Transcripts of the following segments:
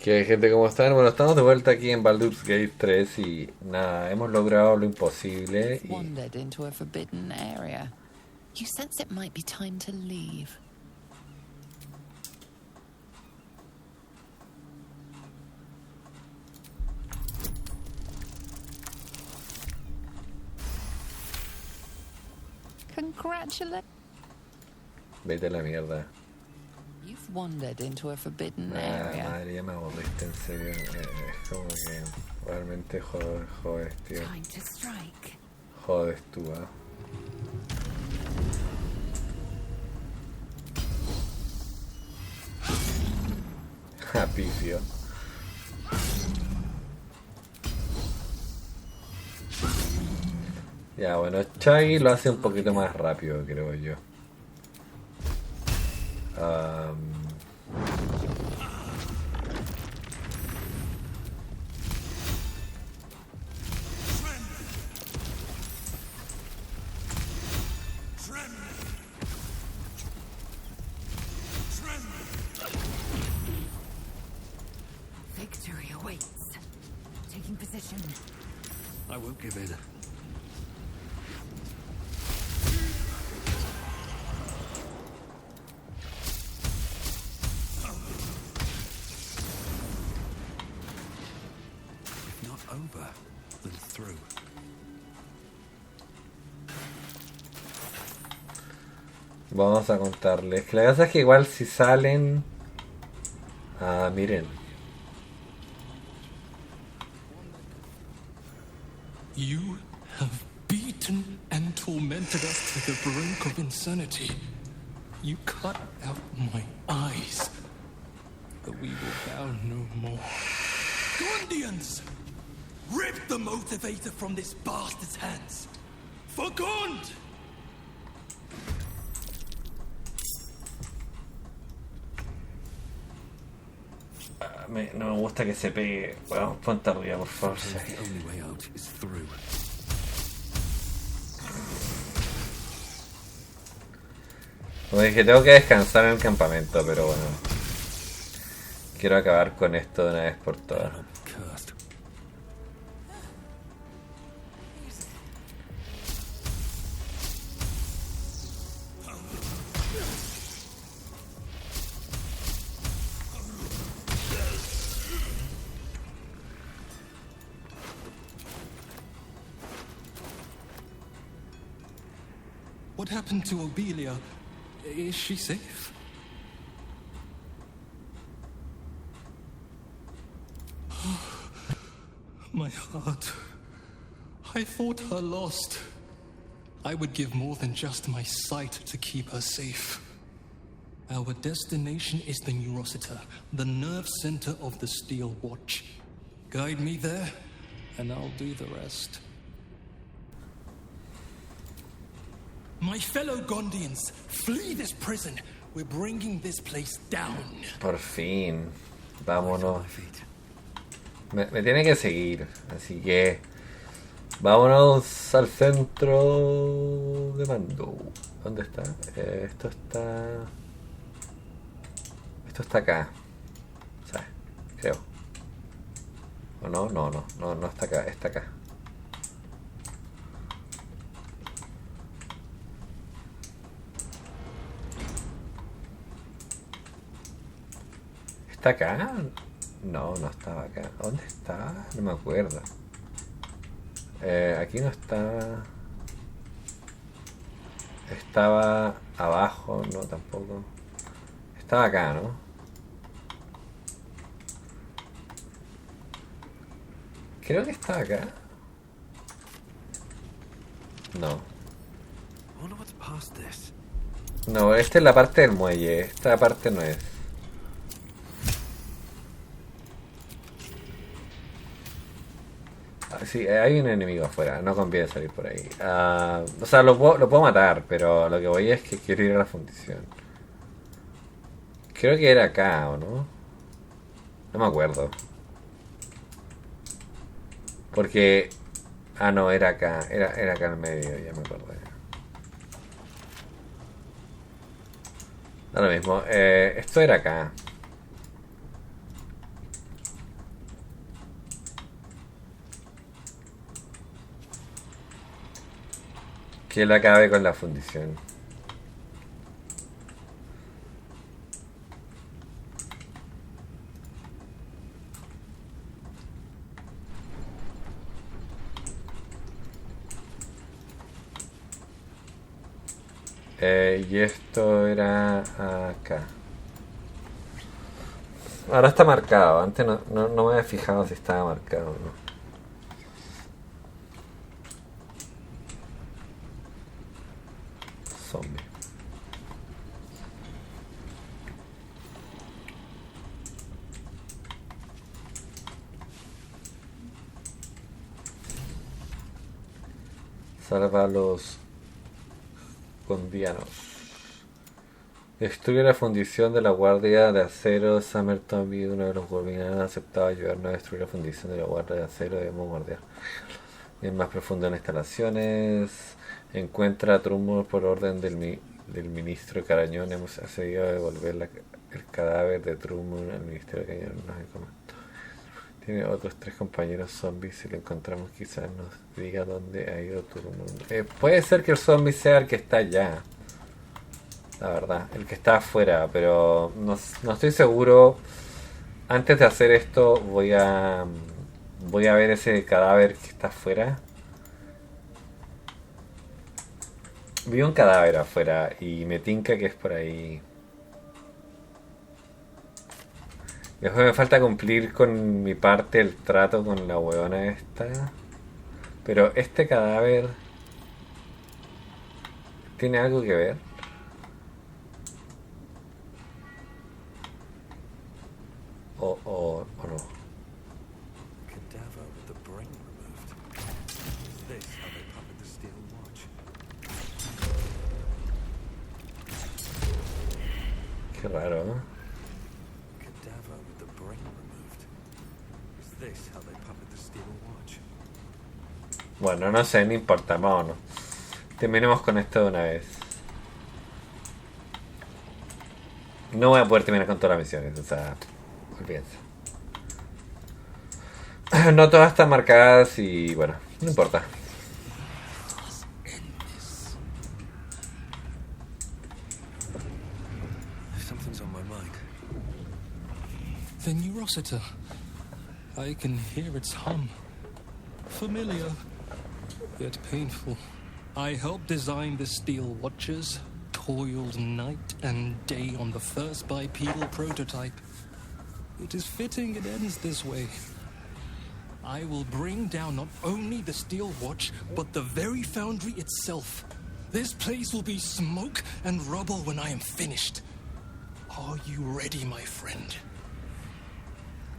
Que gente, ¿cómo están? Bueno, estamos de vuelta aquí en Baldur's Gate 3 y nada, hemos logrado lo imposible y... Wandered into a forbidden area. You sense it might be time to leave. Congratulations. Vete a la mierda. You've wandered into a forbidden Ah, area. madre, ya me aburriste, en serio. Es como que realmente jodes, tío. Time to strike. Jodes tú, ¿ah? Pifio. Ya, bueno, Chaggy lo hace un poquito más rápido, creo yo. Victory awaits. Taking position. I won't give in. If not over, then through. Vamos a contarles. Que la cosa es que igual si salen... Ah, miren. You have beaten and tormented us to the brink of insanity. You cut out my eyes, but we will bow no more. Gondians! Rip the motivator from this bastard's hands! For Gond! No me gusta que se pegue. Bueno, ponte arriba, por favor. The only way out is through. Como dije, tengo que descansar en el campamento, pero bueno. Quiero acabar con esto de una vez por todas. Cursed. What happened to Obelia? Is she safe? My heart. I thought her lost. I would give more than just my sight to keep her safe. Our destination is the Neurosita, the nerve center of the Steel Watch. Guide me there, and I'll do the rest. My fellow Gondians, flee this prison. We're bringing this place down. Por fin. Vámonos. Me tiene que seguir. Así que... vámonos al centro de mando. ¿Dónde está? Esto está... Esto está acá. O sea, creo. ¿O no? No está acá. Está acá. ¿Está acá? No estaba acá. ¿Dónde está? No me acuerdo. Aquí no estaba. Estaba abajo, no tampoco. Estaba acá, ¿no? Creo que estaba acá. No. No, esta es la parte del muelle. Esta parte no es. Sí, hay un enemigo afuera, no conviene salir por ahí. O sea, lo puedo matar, pero lo que voy es que quiero ir a la fundición. Creo que era acá, ¿o no? No me acuerdo. Porque... Ah, no, era acá. Era acá en medio, ya me acordé. Da lo mismo. Esto era acá. Que él acabe con la fundición. Y esto era acá. Ahora está marcado. Antes no me había fijado si estaba marcado o no. Zombie. Salva a los condianos. Destruye la fundición de la guardia de acero. Summerton, uno de los guardianes, ha aceptado ayudarnos a destruir la fundición de la guardia de acero. Debemos guardar. En más profundo en instalaciones. Encuentra a Trummel por orden del ministro Carañón. Hemos accedido a devolver el cadáver de Trummel al ministerio Carañón. Nos encomendó. Tiene otros 3 compañeros zombies. Si lo encontramos, quizás nos diga dónde ha ido Trummel. Puede ser que el zombie sea el que está allá. La verdad, el que está afuera. Pero no estoy seguro. Antes de hacer esto, voy a ver ese cadáver que está afuera. Vi un cadáver afuera y me tinca que es por ahí. Después me falta cumplir con mi parte el trato con la huevona esta. Pero este cadáver ¿tiene algo que ver? O no. Cadaver with the brain removed. Is this how they puppet the steel watch? Qué raro, ¿no? Cadaver with the brain removed. Is this how they puppet the steel watch? Bueno, no sé, no importa, vámonos. Terminemos con esto de una vez. No voy a poder terminar con todas las misiones, o sea, olvídense. No todas están marcadas y bueno, no importa. Something's on my mind. The Neurosita. I can hear its hum. Familiar, yet painful. I helped design the steel watches, toiled night and day on the first bipedal prototype. It is fitting it ends this way. I will bring down not only the steel watch, but the very foundry itself. This place will be smoke and rubble when I am finished. Are you ready, my friend?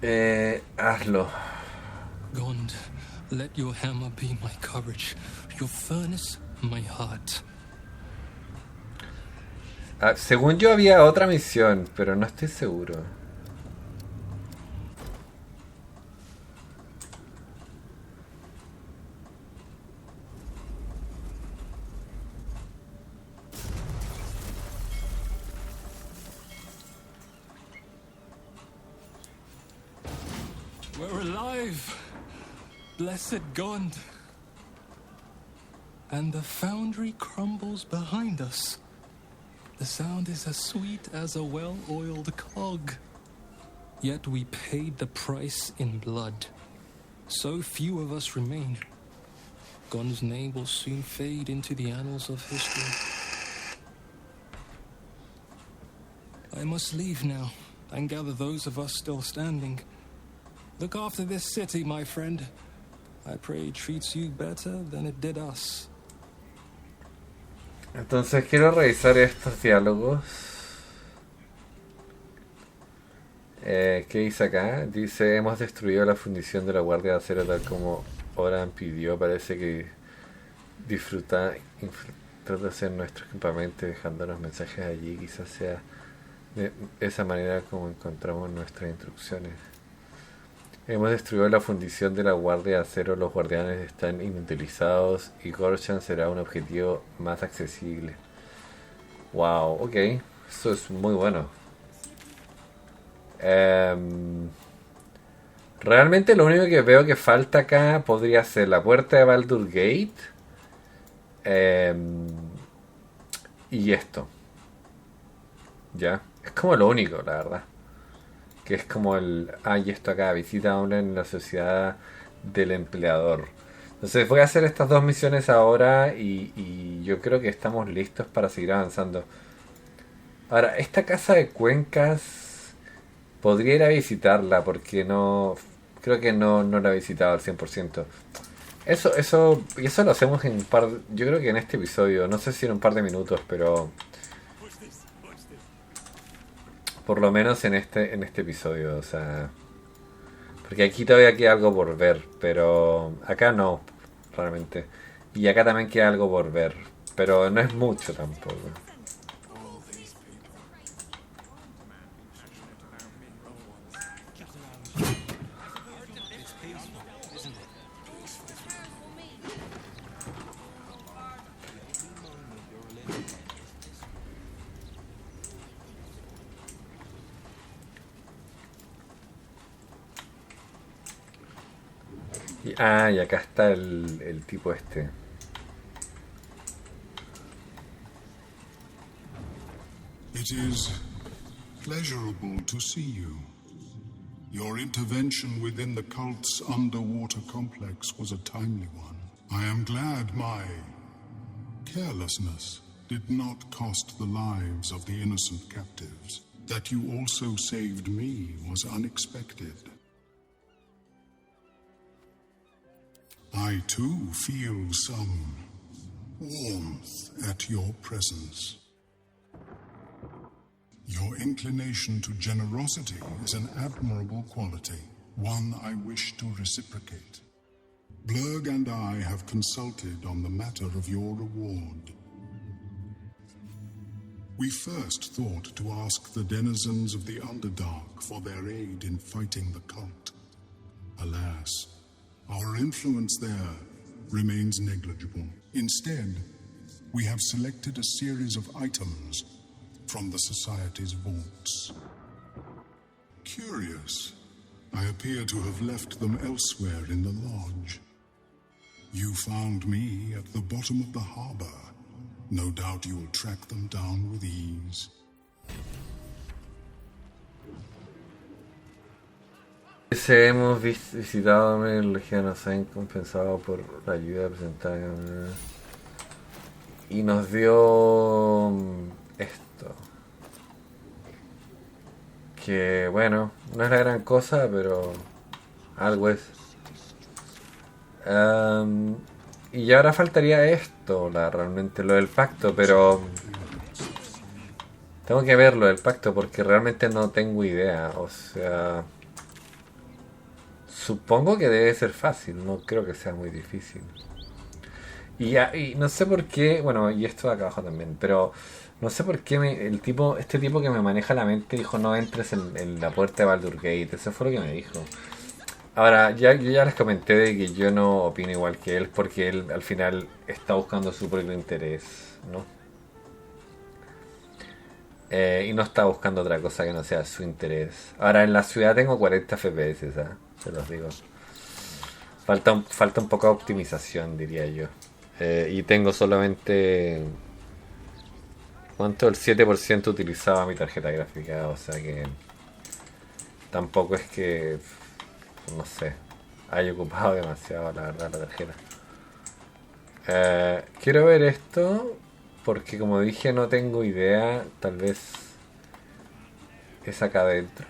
Hazlo. Gond, let your hammer be my courage, your furnace my heart. Según yo había otra misión, pero no estoy seguro. We're alive! Blessed Gond! And the foundry crumbles behind us. The sound is as sweet as a well-oiled cog. Yet we paid the price in blood. So few of us remain. Gond's name will soon fade into the annals of history. I must leave now and gather those of us still standing. Look after this city, my friend. I pray it treats you better than it did us. Entonces quiero revisar estos diálogos. ¿Qué dice acá? Dice, hemos destruido la fundición de la Guardia de Acero tal como Oran pidió. Parece que disfruta de hacer nuestros campamentos dejándonos mensajes allí. Quizás sea de esa manera como encontramos nuestras instrucciones. Hemos destruido la fundición de la Guardia de Acero. Los guardianes están inutilizados y Gorshan será un objetivo más accesible. Wow, ok. Eso es muy bueno. Realmente lo único que veo que falta acá podría ser la puerta de Baldur Gate. Eh, y esto, ¿ya? Es como lo único, la verdad. Que es como el... Ah, y esto acá, visita a hombre en la sociedad del empleador. Entonces voy a hacer estas dos misiones ahora y yo creo que estamos listos para seguir avanzando. Ahora, esta casa de cuencas podría ir a visitarla porque no... Creo que no la he visitado al 100%. Y eso lo hacemos en un par... Yo creo que en este episodio, no sé si en un par de minutos, pero... Por lo menos en este episodio, o sea... Porque aquí todavía queda algo por ver, pero acá no, realmente. Y acá también queda algo por ver, pero no es mucho tampoco. Y acá está el tipo este. It is pleasurable to see you. Your intervention within the cult's underwater complex was a timely one. I am glad my carelessness did not cost the lives of the innocent captives. That you also saved me was unexpected. I too feel some warmth at your presence. Your inclination to generosity is an admirable quality, one I wish to reciprocate. Blurg and I have consulted on the matter of your reward. We first thought to ask the denizens of the Underdark for their aid in fighting the cult. Alas, our influence there remains negligible. Instead, we have selected a series of items from the Society's vaults. Curious, I appear to have left them elsewhere in the lodge. You found me at the bottom of the harbor. No doubt you'll track them down with ease. Hemos visitado el Legiano Saint compensado por la ayuda presentada y nos dio esto, que bueno, no es la gran cosa, pero algo es. Y ahora faltaría esto, realmente lo del pacto, pero tengo que verlo del pacto porque realmente no tengo idea, o sea... Supongo que debe ser fácil, no creo que sea muy difícil. Y no sé por qué, bueno, y esto de acá abajo también, pero no sé por qué este tipo que me maneja la mente dijo no entres en la puerta de Baldur Gate, eso fue lo que me dijo. Ahora, yo ya les comenté de que yo no opino igual que él, porque él al final está buscando su propio interés, ¿no? Y no está buscando otra cosa que no sea su interés. Ahora, en la ciudad tengo 40 FPS, ¿sabes? Se los digo. Falta un poco de optimización, diría yo. Y tengo solamente... ¿Cuánto? El 7% utilizaba mi tarjeta gráfica, o sea que... Tampoco es que... No sé. Haya ocupado demasiado, la verdad, la tarjeta. Quiero ver esto, porque como dije no tengo idea. Tal vez... Es acá adentro.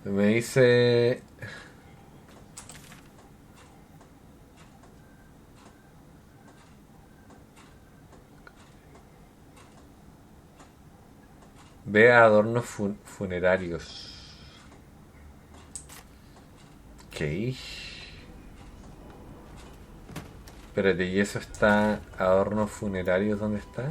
Me dice... Ve a adornos funerarios. Ok. Espérate, ¿y eso está? ¿Adornos funerarios dónde está?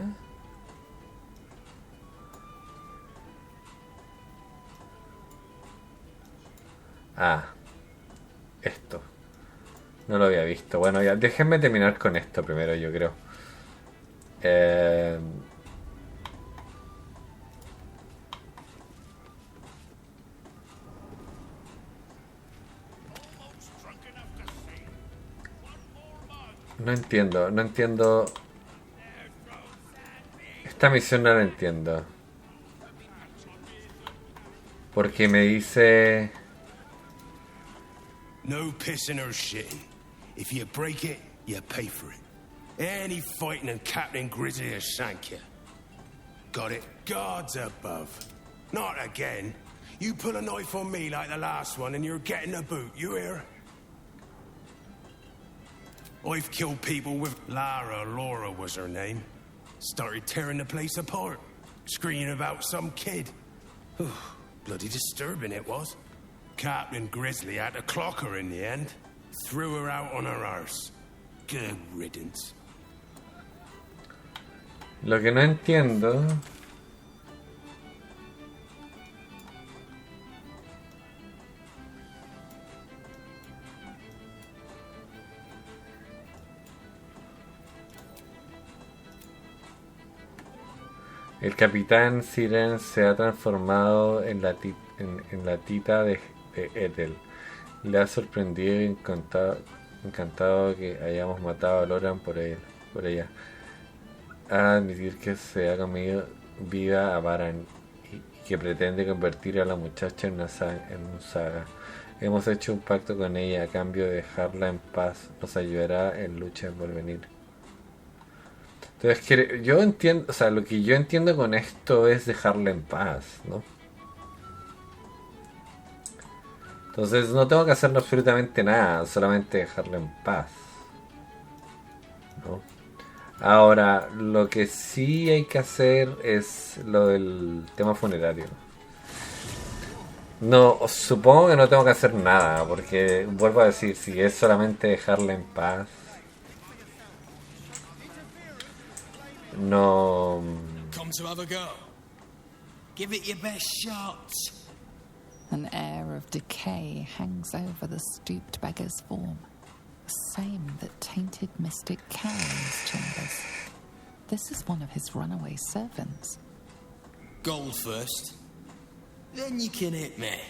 Ah, esto. No lo había visto. Bueno, ya, déjenme terminar con esto primero, yo creo. No entiendo, no entiendo. Esta misión no la entiendo. Porque me dice... No pissing or shitting. If you break it, you pay for it. Any fighting and Captain Grizzly will shank you. Got it? Guards above. Not again. You pull a knife on me like the last one and you're getting a boot, you hear? I've killed people with Laura was her name. Started tearing the place apart. Screaming about some kid. Bloody disturbing it was. Captain Grizzly had to clock her in the end. Threw her out on her arse. Good riddance. Lo que no entiendo... El capitán Siren se ha transformado en la tita de Ethel. Le ha sorprendido y encantado que hayamos matado a Loran por ella. A admitir que se ha comido vida a Baran y que pretende convertir a la muchacha en un saga. Hemos hecho un pacto con ella a cambio de dejarla en paz. Nos ayudará en lucha por venir. Entonces, yo entiendo, o sea, lo que yo entiendo con esto es dejarla en paz, ¿no? Entonces no tengo que hacer absolutamente nada, solamente dejarla en paz, ¿no? Ahora, lo que sí hay que hacer es lo del tema funerario. No, supongo que no tengo que hacer nada, porque vuelvo a decir, si es solamente dejarla en paz, no. Come to have a go. Give it your best shot. An air of decay hangs over the stooped beggar's form, the same that tainted mystic Karen's chambers. This is one of his runaway servants. Gold first. Then you can hit me.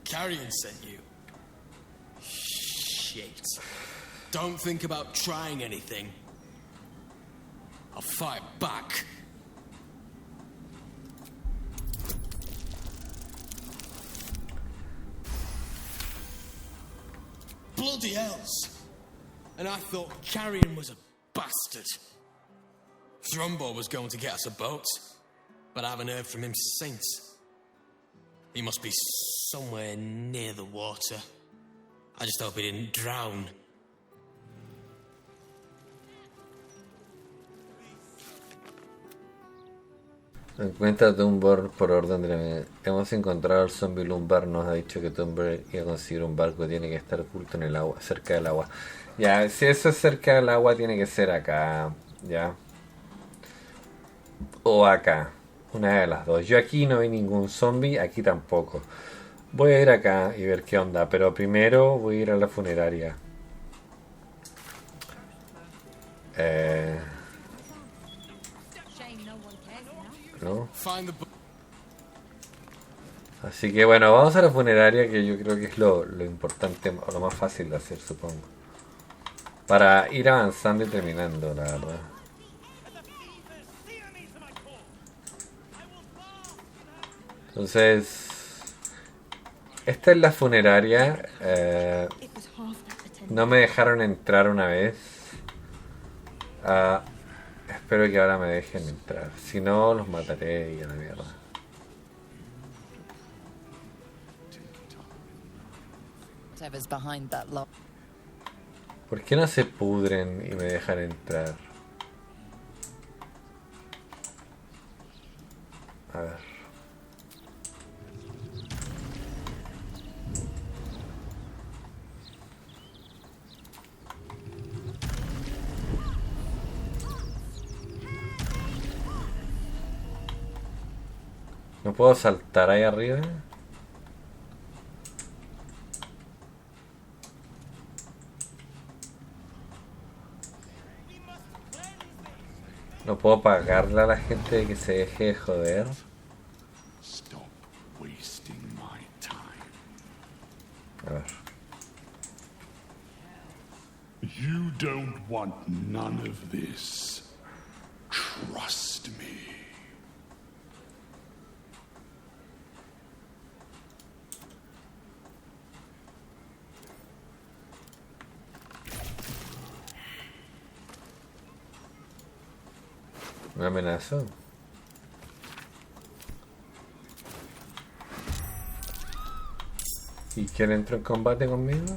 Carrion sent you. Shit. Don't think about trying anything. I'll fight back. Bloody hells! And I thought Carrion was a bastard. Thrumbo was going to get us a boat, but I haven't heard from him since. He must be somewhere near the water. I just hope he didn't drown. Encuentra a Dunbar por orden de la... Hemos encontrado al zombie Lumbar. Nos ha dicho que Dunbar iba a conseguir un barco. Tiene que estar oculto en el agua, cerca del agua. Ya, si eso es cerca del agua, tiene que ser acá. Ya. O acá. Una de las dos. Yo aquí no vi ningún zombie. Aquí tampoco. Voy a ir acá y ver qué onda. Pero primero voy a ir a la funeraria. ¿No? Así que bueno, vamos a la funeraria, que yo creo que es lo importante o lo más fácil de hacer, supongo, para ir avanzando y terminando, la verdad. Entonces, esta es la funeraria. No me dejaron entrar una vez. Espero que ahora me dejen entrar. Si no, los mataré y a la mierda. ¿Por qué no se pudren y me dejan entrar? A ver. ¿No puedo saltar ahí arriba? ¿No puedo pagarle a la gente que se deje de joder? A ver. You don't want none of this. Trust me. ¿Me amenazó? ¿Y quién entró en combate conmigo?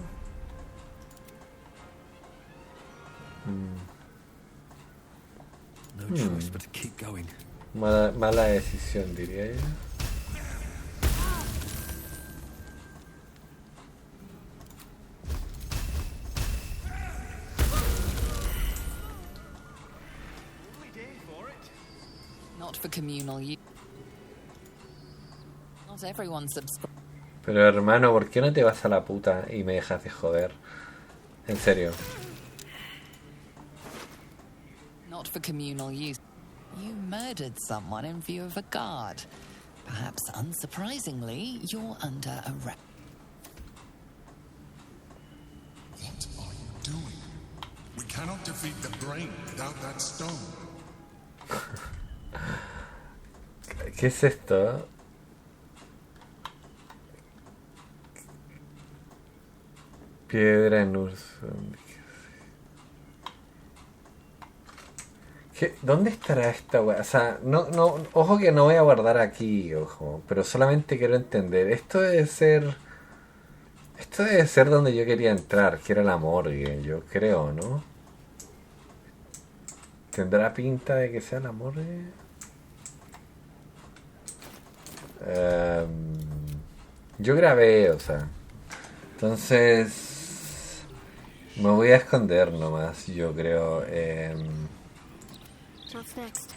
No choice but to keep going. Mala decisión, diría yo. Not for communal use. Not everyone subscribes. Pero hermano, ¿por qué no te vas a la puta y me dejas de joder? En serio. Not for communal use. You murdered someone in view of a guard. Perhaps unsurprisingly, you're under arrest. What are you doing? We cannot defeat the brain without that stone. ¿Qué es esto? Piedra en urso. ¿Dónde estará esta weá? O sea, ojo que no voy a guardar aquí, ojo. Pero solamente quiero entender. Esto debe ser donde yo quería entrar, que era la morgue, yo creo, ¿no? ¿Tendrá pinta de que sea la morgue? Yo grabé, o sea. Entonces me voy a esconder nomás, yo creo. What's next?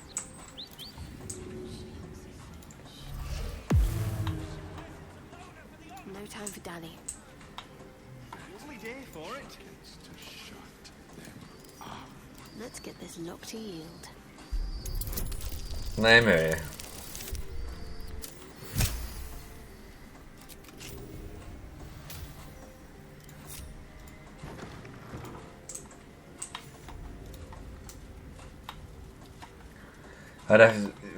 No time for Danny. Let's get this lock to yield. Nadie me ve. Ahora,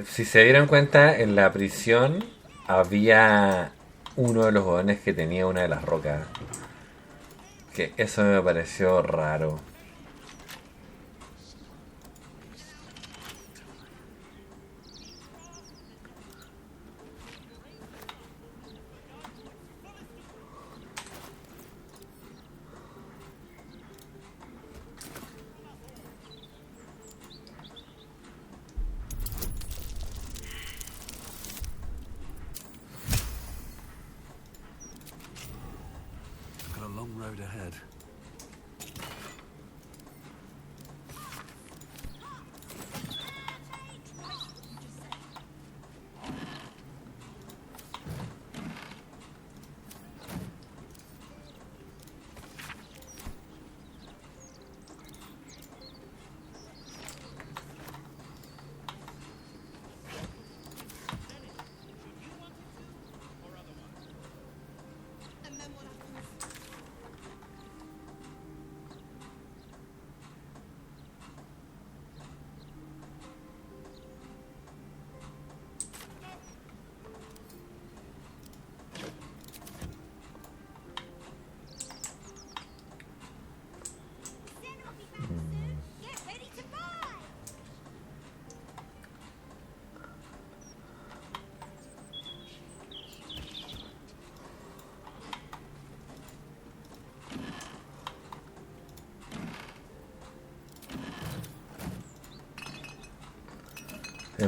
si se dieron cuenta, en la prisión había uno de los jóvenes que tenía una de las rocas. Que eso me pareció raro. Road ahead.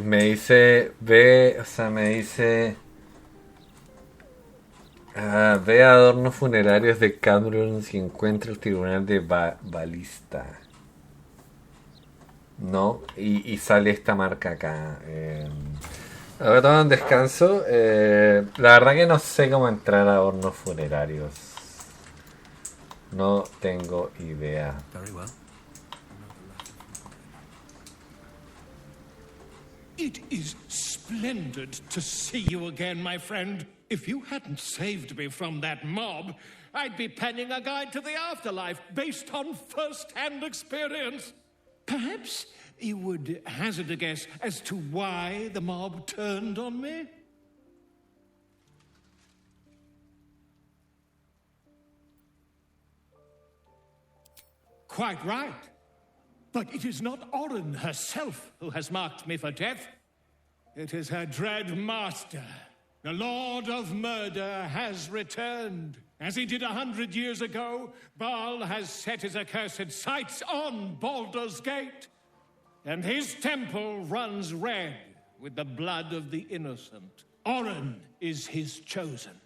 Me dice, ve, o sea, me dice... ve a adornos funerarios de Cameron si encuentra el tribunal de balista. No, y sale esta marca acá. Ahora tomo un descanso. La verdad que no sé cómo entrar a adornos funerarios. No tengo idea. Very well. It is splendid to see you again, my friend. If you hadn't saved me from that mob, I'd be penning a guide to the afterlife based on first-hand experience. Perhaps you would hazard a guess as to why the mob turned on me? Quite right. But it is not Orin herself who has marked me for death. It is her dread master. The Lord of Murder has returned. As he did 100 years ago, Baal has set his accursed sights on Baldur's Gate. And his temple runs red with the blood of the innocent. Orin is his chosen.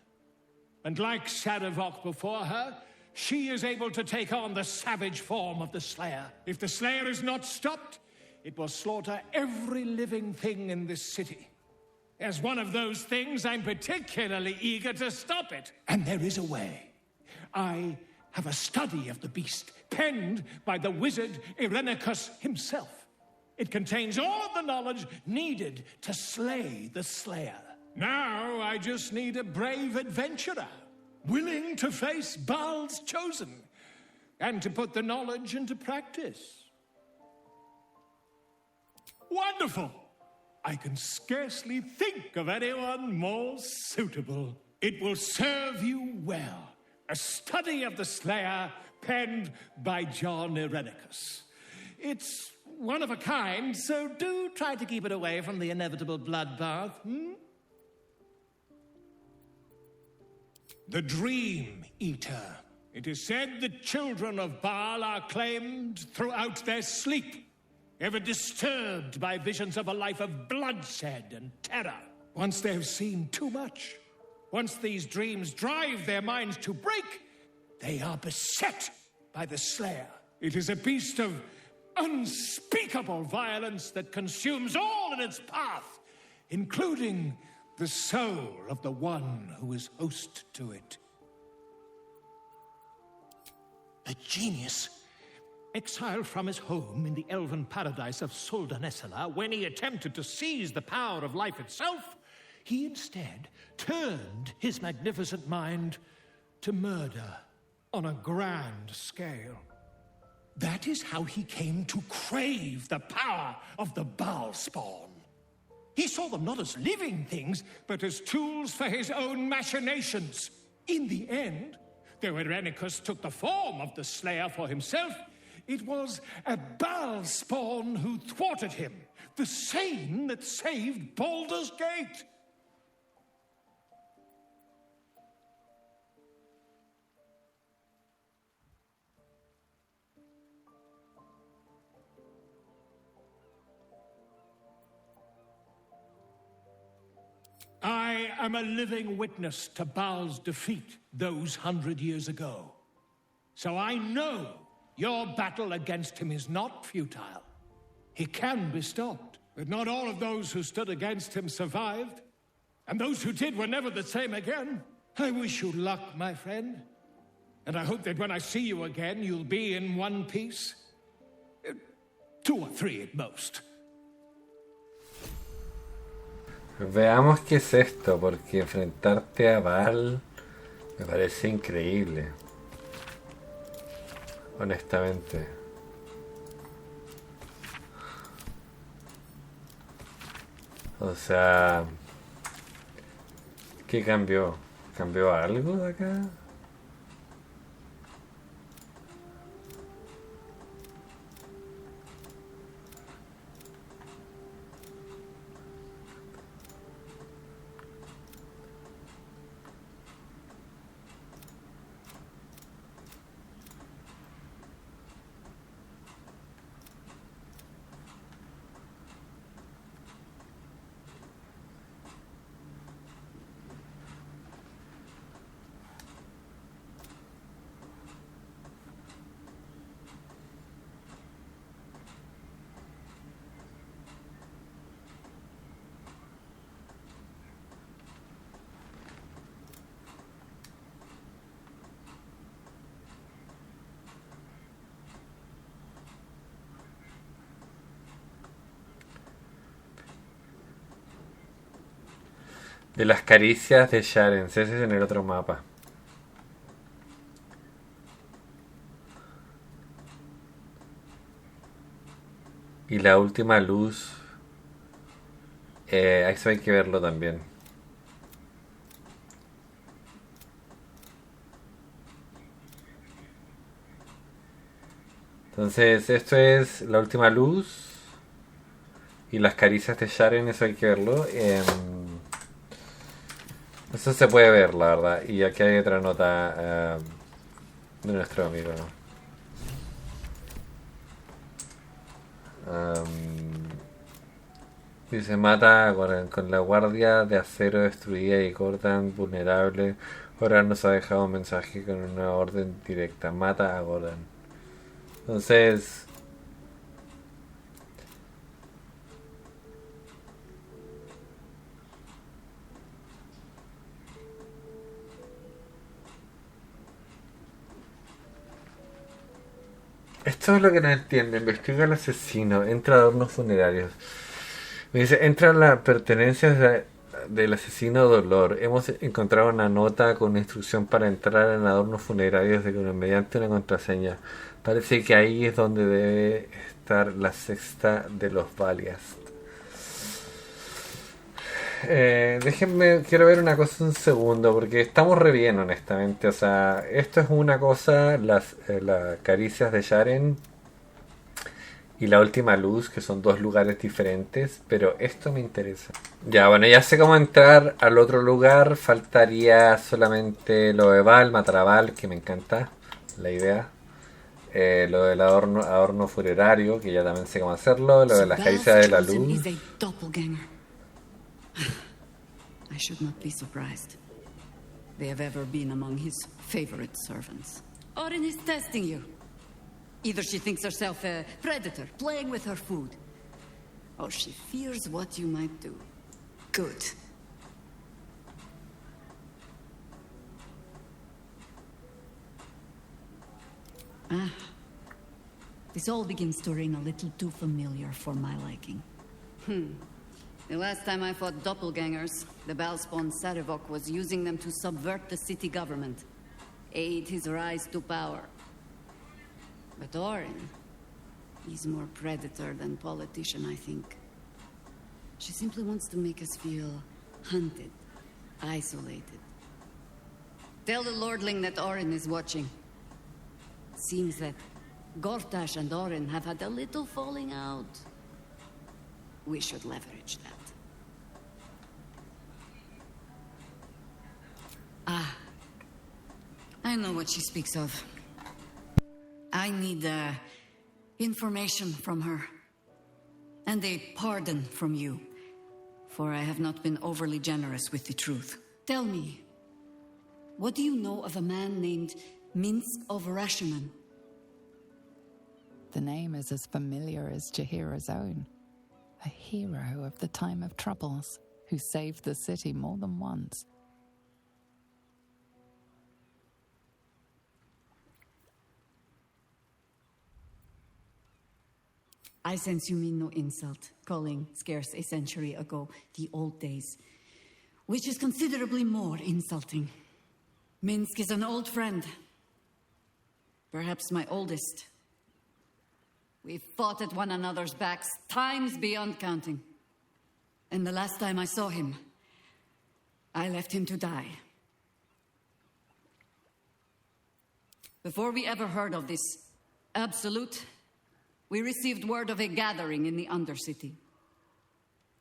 And like Sarevok before her, she is able to take on the savage form of the Slayer. If the Slayer is not stopped, it will slaughter every living thing in this city. As one of those things, I'm particularly eager to stop it. And there is a way. I have a study of the beast, penned by the wizard Irenicus himself. It contains all of the knowledge needed to slay the Slayer. Now I just need a brave adventurer, willing to face Baal's chosen, and to put the knowledge into practice. Wonderful! I can scarcely think of anyone more suitable. It will serve you well. A study of the Slayer, penned by John Irenicus. It's one of a kind, so do try to keep it away from the inevitable bloodbath, The Dream Eater. It is said the children of Baal are claimed throughout their sleep, ever disturbed by visions of a life of bloodshed and terror. Once they have seen too much, once these dreams drive their minds to break, they are beset by the Slayer. It is a beast of unspeakable violence that consumes all in its path, including the soul of the one who is host to it. A genius, exiled from his home in the elven paradise of Soldanesela, when he attempted to seize the power of life itself, he instead turned his magnificent mind to murder on a grand scale. That is how he came to crave the power of the Baal spawn. He saw them not as living things, but as tools for his own machinations. In the end, though Irenicus took the form of the Slayer for himself, it was a Baal spawn who thwarted him, the same that saved Baldur's Gate. I am a living witness to Baal's defeat those 100 years ago. So I know your battle against him is not futile. He can be stopped, but not all of those who stood against him survived. And those who did were never the same again. I wish you luck, my friend. And I hope that when I see you again, you'll be in one piece. 2 or 3 at most. Veamos qué es esto, porque enfrentarte a Baal me parece increíble. Honestamente. O sea, ¿qué cambió? ¿Cambió algo de acá? De las caricias de Sharon, ese es en el otro mapa. Y la última luz, eso hay que verlo también. Entonces, esto es la última luz. Y las caricias de Sharon, eso hay que verlo. Eso se puede ver, la verdad. Y aquí hay otra nota de nuestro amigo, ¿no? Dice, mata con la guardia de acero destruida y Gordon vulnerable. Ahora nos ha dejado un mensaje con una orden directa. Mata a Gordon. Entonces... esto es lo que no entiendo. Investiga al asesino. Entra a adornos funerarios. Me dice, entra las pertenencias del asesino Dolor. Hemos encontrado una nota con una instrucción para entrar en adornos funerarios mediante una contraseña. Parece que ahí es donde debe estar la sexta de los Baliast. Déjenme, quiero ver una cosa un segundo, porque estamos re bien, honestamente. O sea, esto es una cosa, las caricias de Yaren y la última luz, que son dos lugares diferentes, pero esto me interesa. Ya, bueno, ya sé cómo entrar al otro lugar. Faltaría solamente lo de Val, matar a Val, que me encanta la idea. Lo del adorno funerario, que ya también sé cómo hacerlo. Lo de las caricias de la luz. I should not be surprised. They have ever been among his favorite servants. Orin is testing you. Either she thinks herself a predator, playing with her food, or she fears what you might do. Good. This all begins to ring a little too familiar for my liking. The last time I fought doppelgangers, the Balspawn Sarevok was using them to subvert the city government, aid his rise to power. But Orin, he's more predator than politician, I think. She simply wants to make us feel hunted, isolated. Tell the Lordling that Orin is watching. Seems that Gortash and Orin have had a little falling out. We should leverage that. I know what she speaks of. I need information from her. And a pardon from you, for I have not been overly generous with the truth. Tell me, what do you know of a man named Minsk of Rashiman? The name is as familiar as Jahira's own. A hero of the time of troubles, who saved the city more than once. I sense you mean no insult, calling scarce a century ago the old days, which is considerably more insulting. Minsk is an old friend. Perhaps my oldest. We've fought at one another's backs times beyond counting. And the last time I saw him, I left him to die. Before we ever heard of this absolute, we received word of a gathering in the Undercity.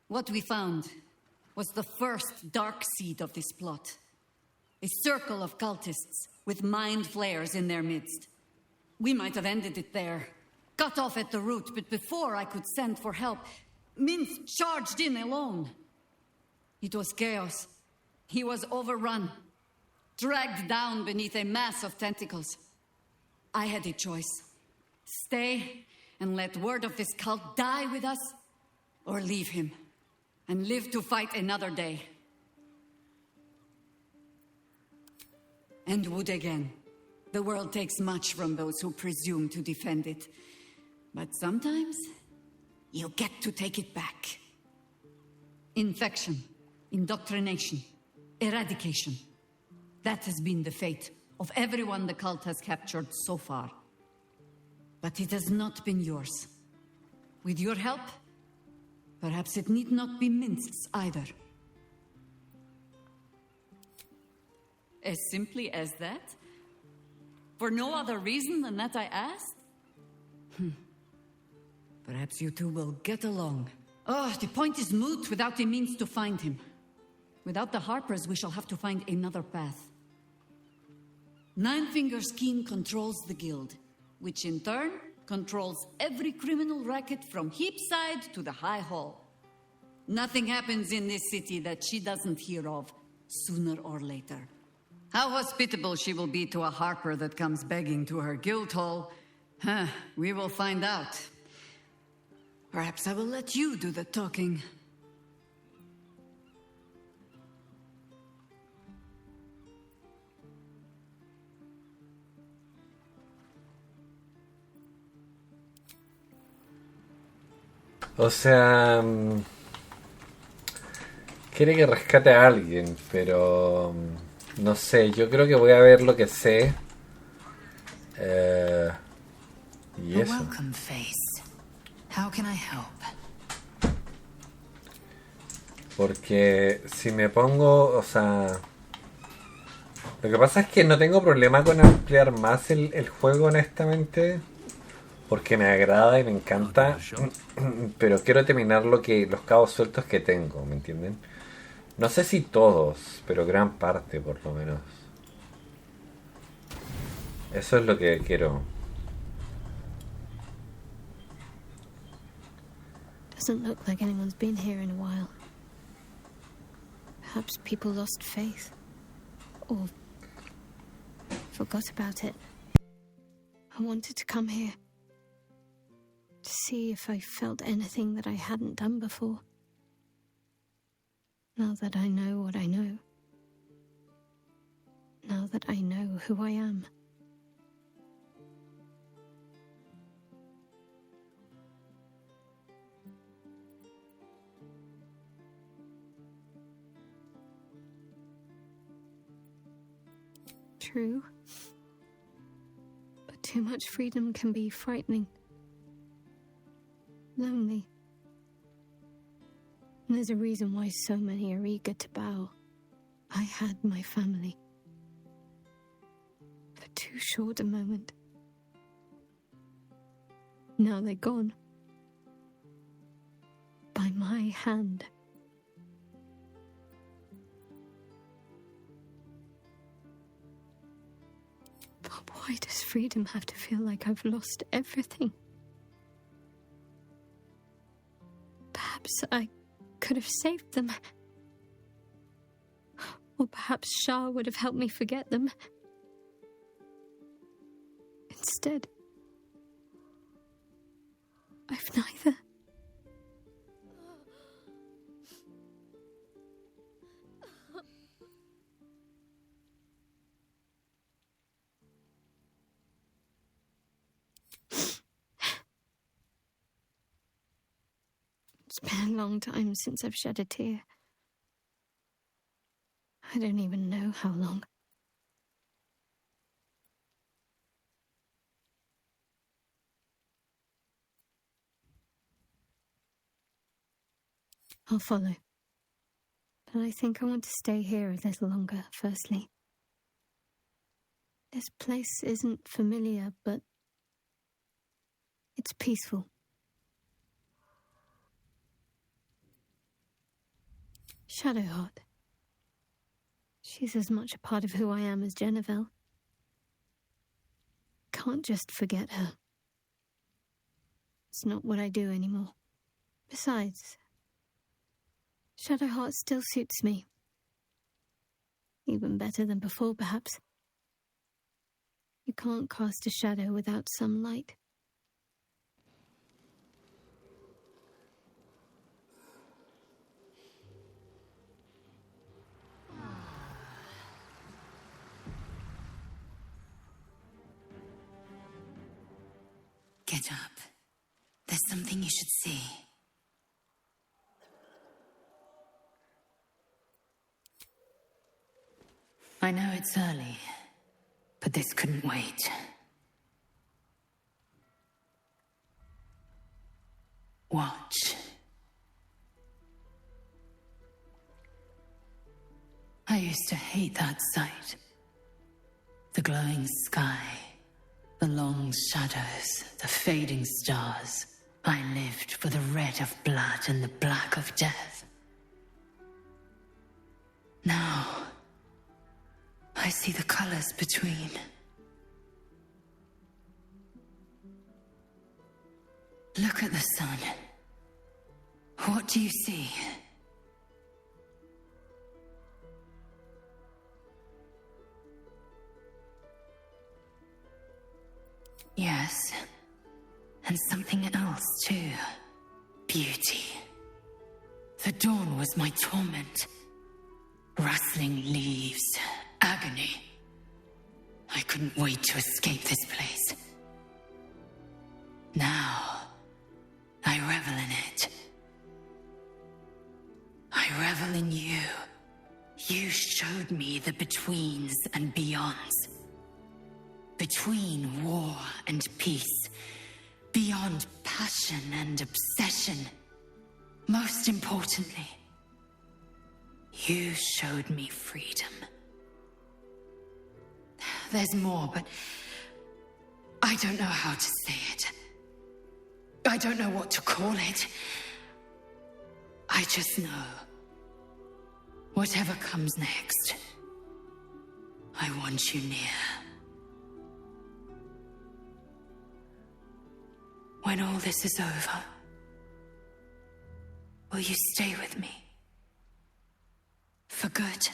What we found was the first dark seed of this plot. A circle of cultists with mind flayers in their midst. We might have ended it there, cut off at the root, but before I could send for help, Minsk charged in alone. It was chaos. He was overrun, dragged down beneath a mass of tentacles. I had a choice. Stay and let word of this cult die with us, or leave him and live to fight another day. And would again. The world takes much from those who presume to defend it. But sometimes, you get to take it back. Infection, indoctrination, eradication. That has been the fate of everyone the cult has captured so far. But it has not been yours. With your help, perhaps it need not be minced either. As simply as that? For no other reason than that I asked? Perhaps you two will get along. Oh, the point is moot without a means to find him. Without the Harpers, we shall have to find another path. Nine Fingers Keen controls the guild, which in turn controls every criminal racket from Heapside to the High Hall. Nothing happens in this city that she doesn't hear of, sooner or later. How hospitable she will be to a Harper that comes begging to her guild hall, we will find out. Perhaps I will let you do the talking. O sea, quiere que rescate a alguien, pero no sé, yo creo que voy a ver lo que sé. Y eso. Welcome face. How can I help? Porque si me pongo, o sea, lo que pasa es que no tengo problema con ampliar más el juego, honestamente, porque me agrada y me encanta, pero quiero terminar los cabos sueltos que tengo, ¿me entienden? No sé si todos, pero gran parte por lo menos. Eso es lo que quiero. Doesn't look like anyone's been here in a while. Perhaps people lost faith. Or forgot about it. I wanted to come here to see if I felt anything that I hadn't done before. Now that I know what I know. Now that I know who I am. True. But too much freedom can be frightening. Lonely. And there's a reason why so many are eager to bow. I had my family. For too short a moment. Now they're gone. By my hand. But why does freedom have to feel like I've lost everything? Perhaps I could have saved them. Or perhaps Shah would have helped me forget them. Instead, I've neither. It's been a long time since I've shed a tear. I don't even know how long. I'll follow. But I think I want to stay here a little longer, firstly. This place isn't familiar, but it's peaceful. Shadowheart. She's as much a part of who I am as Jennifer. Can't just forget her. It's not what I do anymore. Besides, Shadowheart still suits me. Even better than before, perhaps. You can't cast a shadow without some light. Get up. There's something you should see. I know it's early, but this couldn't wait. ' Watch. I used to hate that sight. The glowing sky, the long shadows, the fading stars. I lived for the red of blood and the black of death. Now, I see the colors between. Look at the sun. What do you see? Yes, and something else too. Beauty. The dawn was my torment. Rustling leaves, agony. I couldn't wait to escape this place. Now, I revel in it. I revel in you. You showed me the betweens and beyonds. Between war and peace. Beyond passion and obsession. Most importantly, you showed me freedom. There's more, but I don't know how to say it. I don't know what to call it. I just know. Whatever comes next, I want you near. When all this is over, will you stay with me? For good?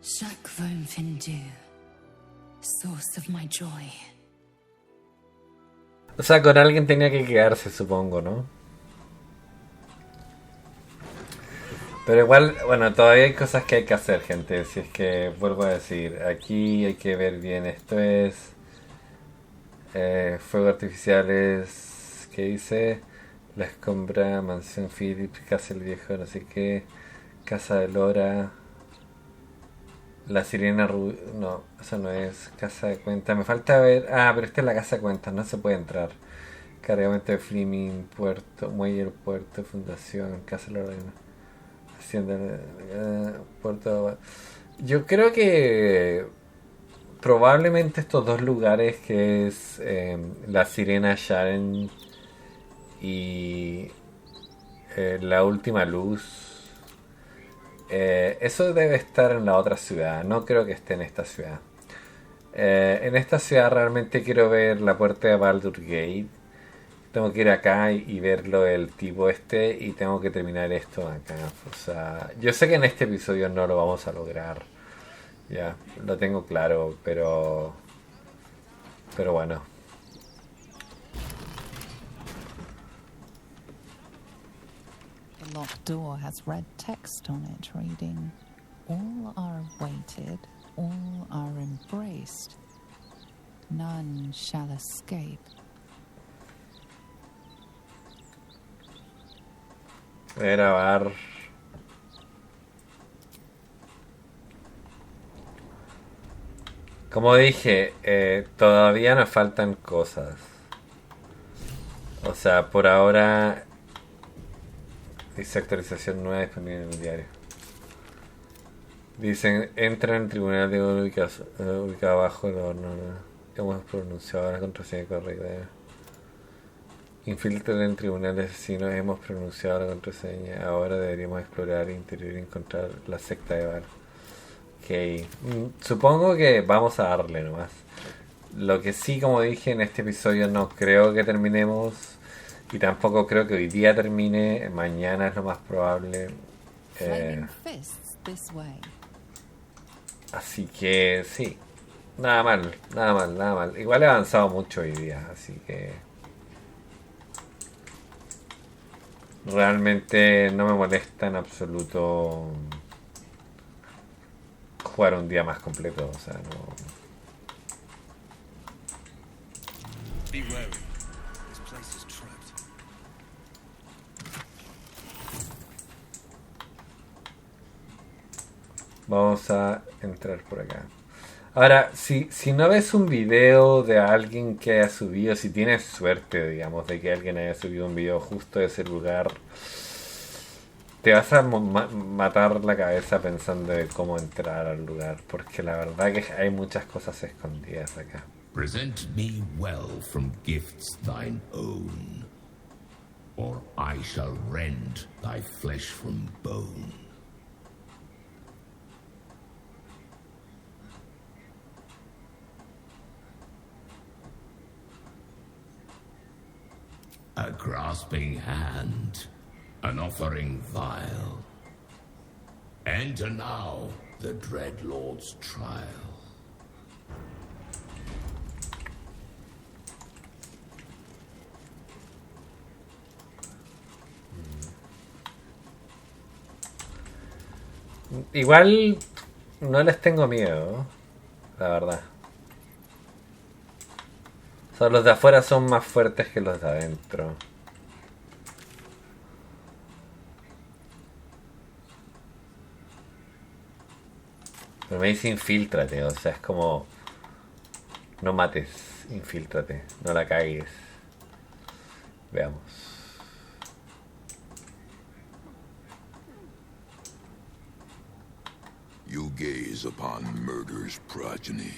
Zhalk Findu, source of my joy. O sea, con alguien tenía que quedarse, supongo, ¿no? Pero igual, bueno, todavía hay cosas que hay que hacer, gente. Si es que, vuelvo a decir, aquí hay que ver bien. Esto es fuegos artificiales, ¿qué dice? La escombra, mansión Philip, casa el viejo, no sé qué, casa de Lora, la sirena no, eso no es, casa de cuentas. Me falta ver, pero esta es la casa de cuentas, no se puede entrar. Cargamento de Fleming, puerto, muelle del puerto, fundación, casa de Lora, hacienda, puerto. Yo creo que probablemente estos dos lugares, que es la sirena Sharon y la última luz, eso debe estar en la otra ciudad. No creo que esté en esta ciudad. En esta ciudad realmente quiero ver la puerta de Baldur Gate. Tengo que ir acá y verlo el tipo este, y tengo que terminar esto acá. O sea, yo sé que en este episodio no lo vamos a lograr. Ya, lo tengo claro, pero bueno. The locked door has red text on it reading, "All are awaited, all are embraced. None shall escape." Voy a grabar. Como dije, todavía nos faltan cosas. O sea, por ahora dice actualización nueva disponible en el diario. Dicen, entra en el tribunal de ubicado abajo el horno. Hemos pronunciado la contraseña correcta. Infiltrar en el tribunal de asesinos. Hemos pronunciado la contraseña. Ahora deberíamos explorar el interior y encontrar la secta de Bar. Ok. Supongo que vamos a darle nomás. Lo que sí, como dije, en este episodio no creo que terminemos. Y tampoco creo que hoy día termine. Mañana es lo más probable. Así que sí. Nada mal. Igual he avanzado mucho hoy día. Así que realmente no me molesta en absoluto jugar un día más completo. O sea, no. Be wary. This place is trapped. Vamos a entrar por acá. Ahora, si no ves un video de alguien que haya subido, si tienes suerte, digamos, de que alguien haya subido un video justo de ese lugar, te vas a matar la cabeza pensando de cómo entrar al lugar, porque la verdad que hay muchas cosas escondidas acá. Present me well from gifts thine own, or I shall rend thy flesh from bone. A grasping hand, an offering vile. Enter now the dread Lord's trial. Igual no les tengo miedo, la verdad. O sea, los de afuera son más fuertes que los de adentro. Pero me dice infíltrate, o sea, es como... No mates, infíltrate, no la cagues. Veamos. You gaze upon murder's progeny,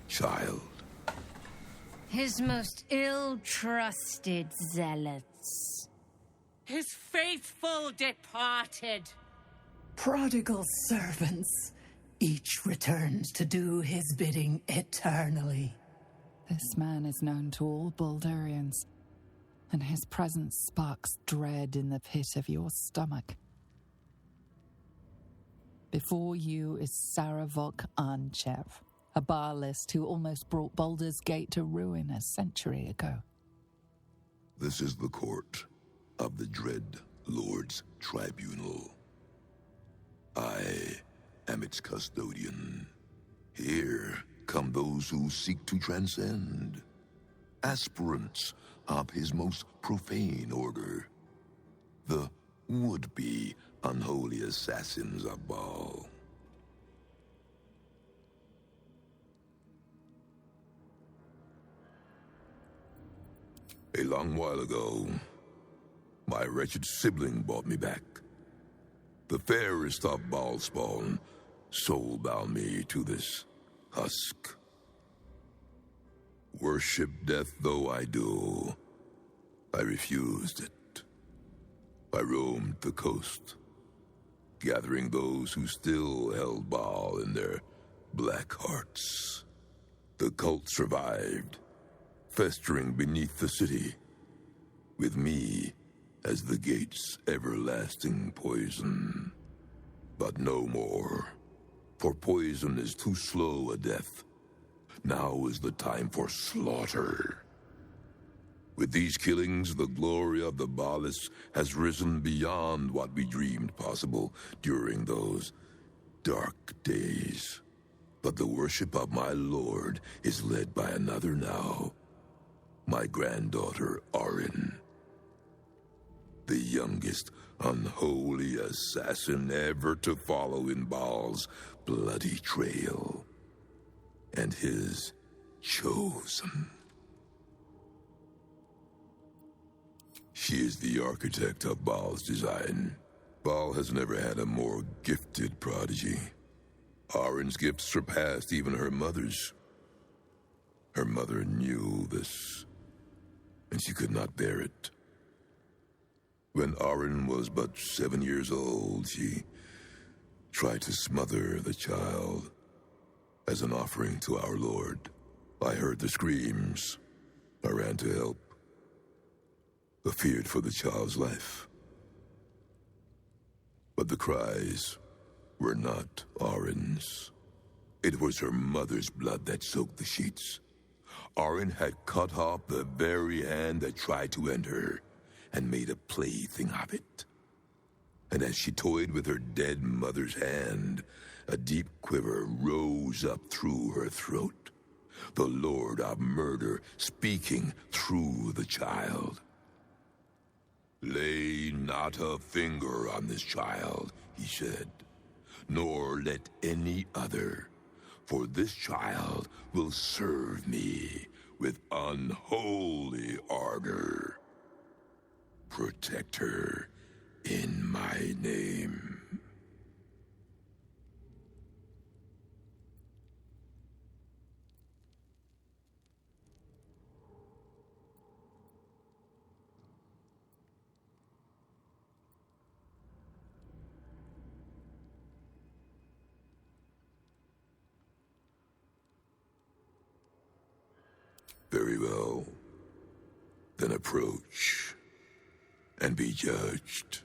child. His most ill-trusted zealots. His faithful departed. Prodigal servants, each returned to do his bidding eternally. This man is known to all Baldurians, and his presence sparks dread in the pit of your stomach. Before you is Saravok Arnchev, a Baalist who almost brought Baldur's Gate to ruin a century ago. This is the court of the dread Lord's tribunal. I am its custodian. Here come those who seek to transcend, aspirants of his most profane order, the would-be unholy assassins of Baal. A long while ago, my wretched sibling brought me back. The fairest of Baal spawn soul-bound me to this husk. Worship death though I do, I refused it. I roamed the coast, gathering those who still held Baal in their black hearts. The cult survived, festering beneath the city, with me as the gate's everlasting poison. But no more, for poison is too slow a death. Now is the time for slaughter. With these killings, the glory of the Baalists has risen beyond what we dreamed possible during those dark days. But the worship of my lord is led by another now, my granddaughter Orin. The youngest unholy assassin ever to follow in Baal's bloody trail. And his chosen. She is the architect of Baal's design. Baal has never had a more gifted prodigy. Orin's gifts surpassed even her mother's. Her mother knew this, and she could not bear it. When Orin was but 7 years old, she tried to smother the child as an offering to our Lord. I heard the screams. I ran to help, but feared for the child's life. But the cries were not Orin's. It was her mother's blood that soaked the sheets. Orin had cut off the very hand that tried to end her, and made a plaything of it. And as she toyed with her dead mother's hand, a deep quiver rose up through her throat. The Lord of Murder speaking through the child. Lay not a finger on this child, he said. nor let any other, for this child will serve me with unholy ardor. Protect her in my name. Very well. Then approach and be judged.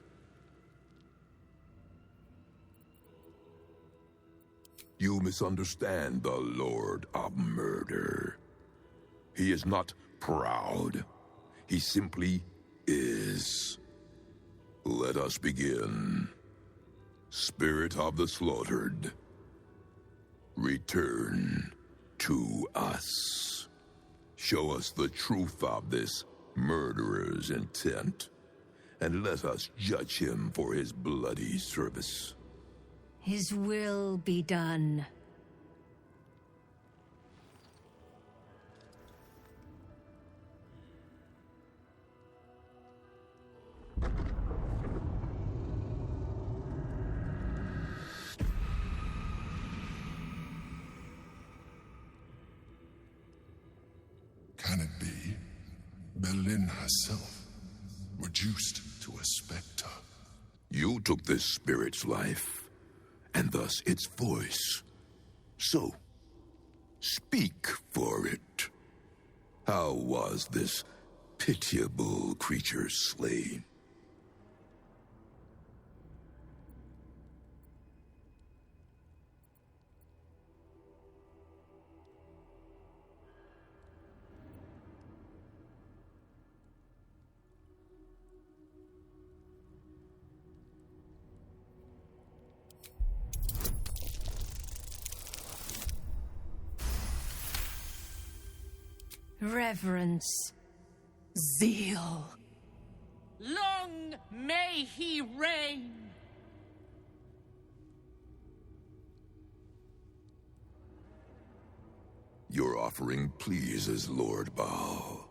You misunderstand the Lord of Murder. He is not proud. He simply is. Let us begin. Spirit of the slaughtered, return to us. Show us the truth of this murderer's intent, and let us judge him for his bloody service. His will be done. Can it be Berlin herself, reduced to a spectre? You took this spirit's life, and thus its voice. So, speak for it. How was this pitiable creature slain? Reverence. Zeal. Long may he reign. Your offering pleases Lord Baal.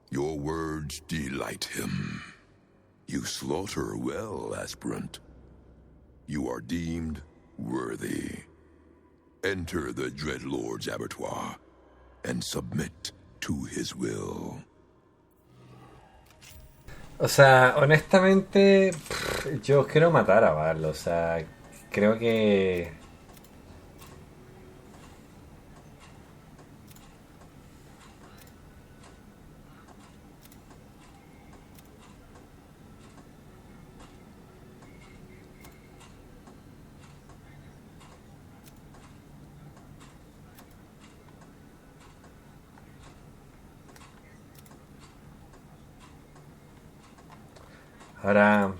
Your words delight him. You slaughter well, aspirant. You are deemed worthy. Enter the Dreadlord's abattoir and submit to his will. O sea, honestamente, yo quiero matar a Val. O sea, creo que... Ahora...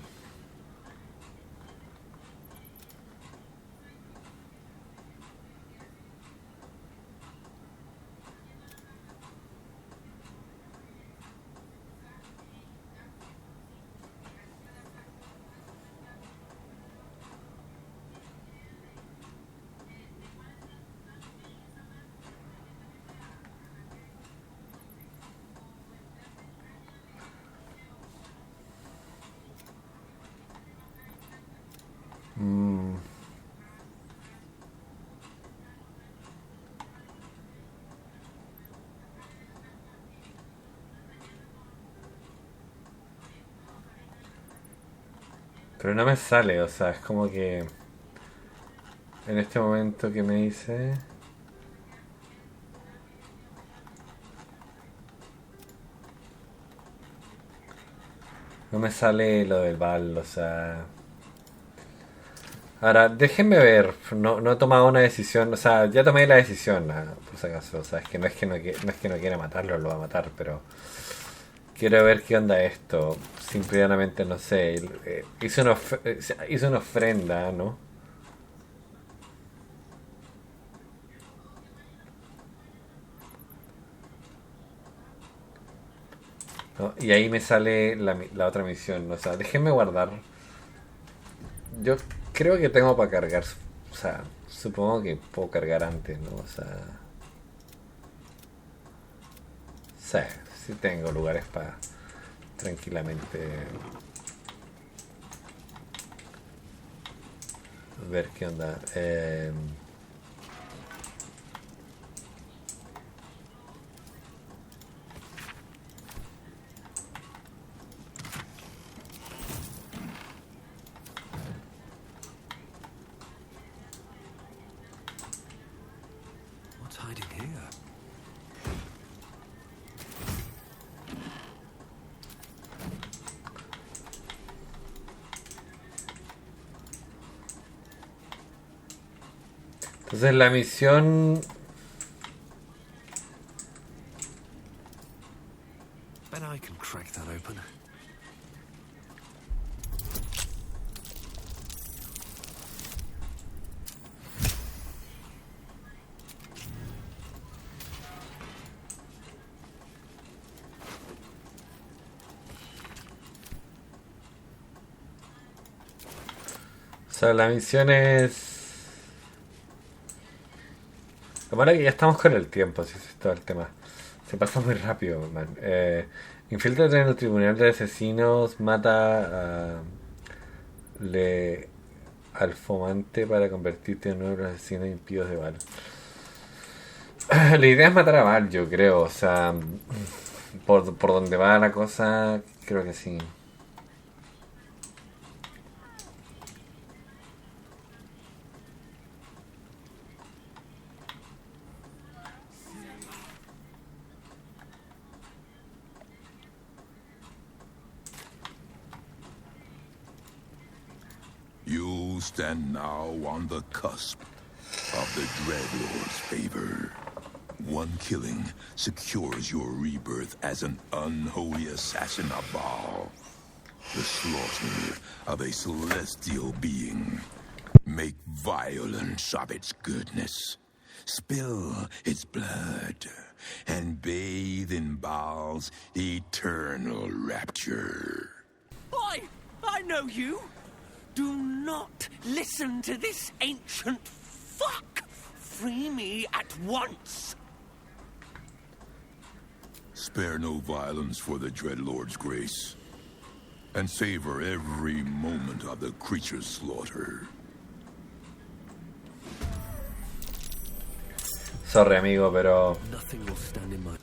Pero no me sale, o sea, es como que... En este momento que me dice... No me sale lo del Val, o sea... Ahora, déjenme ver, no he tomado una decisión, o sea, ya tomé la decisión, por si acaso, o sea, es que no es que no quiera matarlo, lo va a matar, pero... Quiero ver qué onda esto. Simplemente, no sé. Hice una ofrenda, ¿no? ¿No? Y ahí me sale la otra misión. O sea, déjenme guardar. Yo creo que tengo para cargar. O sea, supongo que puedo cargar antes, ¿no? O sea, sí tengo lugares para tranquilamente ver qué onda. What's hiding here? Entonces la misión... Bet I can crack that open. O sea, la misión es... Lo malo es que ya estamos con el tiempo, si es todo el tema. Se pasa muy rápido, man. Infíltrate en el tribunal de asesinos, mata al fumante para convertirte en uno de los asesinos impíos de Val. La idea es matar a Val, yo creo. O sea, por donde va la cosa, creo que sí. You stand now on the cusp of the Dreadlord's favor. One killing secures your rebirth as an unholy assassin of Baal. The slaughter of a celestial being. Make violence of its goodness. Spill its blood. And bathe in Baal's eternal rapture. Boy, I know you. Do not listen to this ancient fuck. Free me at once. Spare no violence for the Dreadlord's grace, and savor every moment of the creature's slaughter. Sorry, amigo, pero... Nothing will stand in my...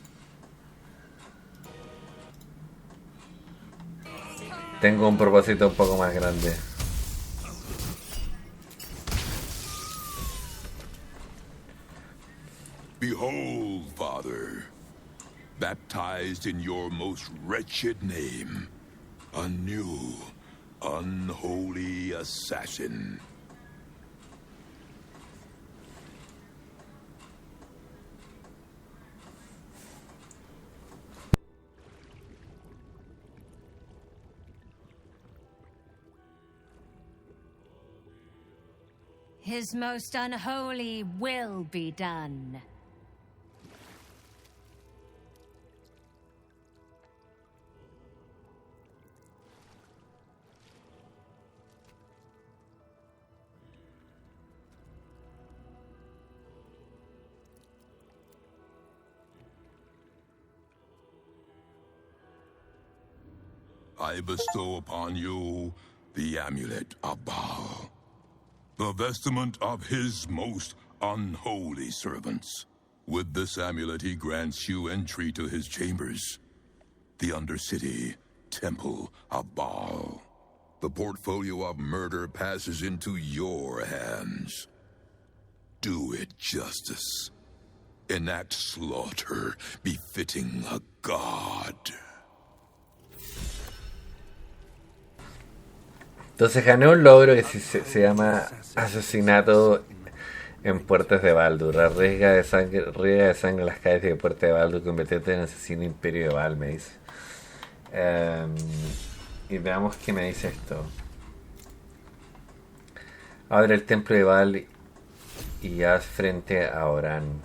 Tengo un propósito un poco más grande. Behold, Father, baptized in your most wretched name, a new, unholy assassin. His most unholy will be done. I bestow upon you the amulet of Baal, the vestment of his most unholy servants. With this amulet he grants you entry to his chambers, the Undercity Temple of Baal. The portfolio of murder passes into your hands. Do it justice. Enact slaughter befitting a god. Entonces gané un logro que se llama Asesinato en Puertas de Baldur. Riega de sangre las calles de Puertas de Baldur, convertirte en asesino imperio de Baal, me dice. Y veamos qué me dice esto. Abre el templo de Baal y haz frente a Orán.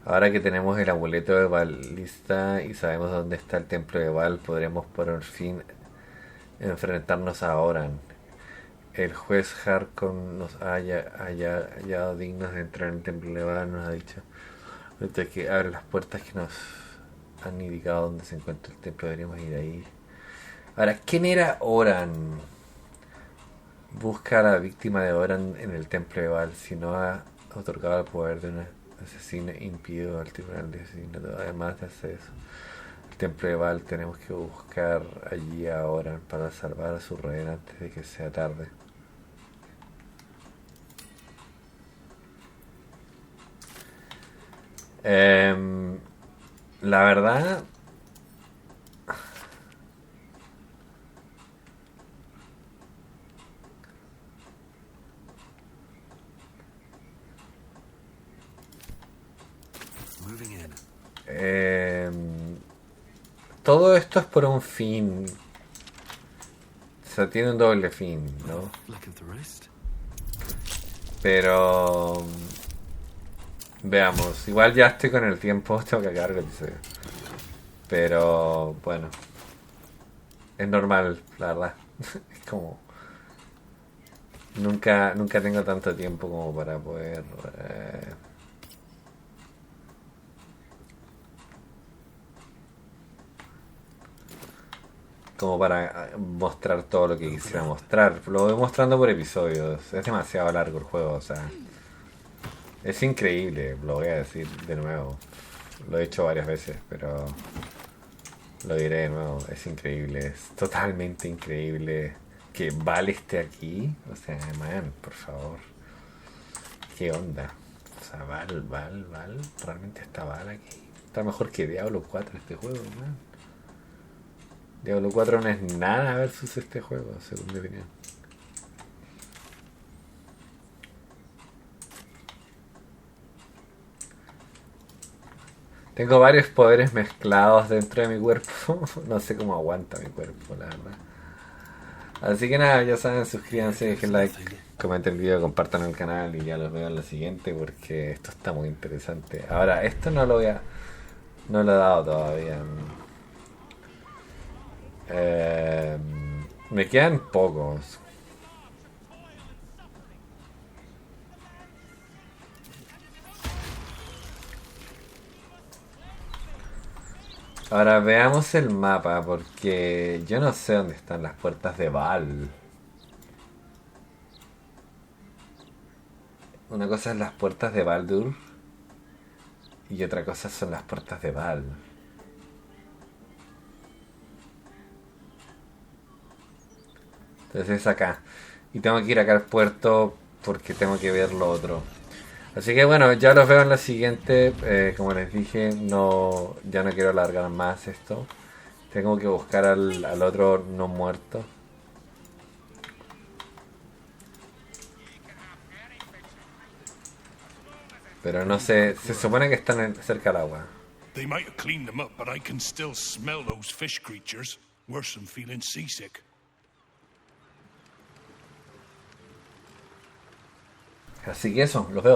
Ahora que tenemos el amuleto de Baalista y sabemos dónde está el templo de Baal, podremos por fin enfrentarnos a Orán. el juez Harkon nos haya hallado dignos de entrar en el templo elevado, nos ha dicho. Ahorita que abre las puertas que nos han indicado dónde se encuentra el templo, deberíamos ir ahí. Ahora, ¿quién era Oran? Busca a la víctima de Oran en el templo de Val. Si no ha otorgado el poder de un asesino, impide al tribunal de asesinato. Además de hacer eso, el templo de Val, tenemos que buscar allí a Oran para salvar a su rehén antes de que sea tarde. La verdad, todo esto es por un fin. O sea, tiene un doble fin, ¿no? Pero veamos, igual ya estoy con el tiempo, tengo que acabar el episodio. Pero bueno, es normal, la verdad. Es como nunca tengo tanto tiempo como para poder como para mostrar todo lo que quisiera mostrar. Lo voy mostrando por episodios. Es demasiado largo el juego, o sea, es increíble, lo voy a decir de nuevo. Lo he hecho varias veces, pero lo diré de nuevo. Es increíble, es totalmente increíble que Val esté aquí. O sea, man, por favor, ¿qué onda? O sea, Val, realmente está Val aquí. Está mejor que Diablo 4 este juego, man. Diablo 4 no es nada versus este juego, según mi opinión. Tengo varios poderes mezclados dentro de mi cuerpo. No sé cómo aguanta mi cuerpo, la verdad. Así que nada, ya saben, suscríbanse, dejen like, comenten el video, compartan el canal y ya los veo en la siguiente porque esto está muy interesante. Ahora, esto no lo he dado todavía. Me quedan pocos. Ahora veamos el mapa porque yo no sé dónde están las puertas de Val. Una cosa es las puertas de Baldur y otra cosa son las puertas de Val. Entonces es acá. Y tengo que ir acá al puerto porque tengo que ver lo otro. Así que bueno, ya los veo en la siguiente. Como les dije, ya no quiero alargar más esto. Tengo que buscar al otro no muerto. Pero no sé, se supone que están cerca del agua. They might have cleaned them up, but I can still smell those fish creatures. Worse than feeling seasick. Así que eso, los veo.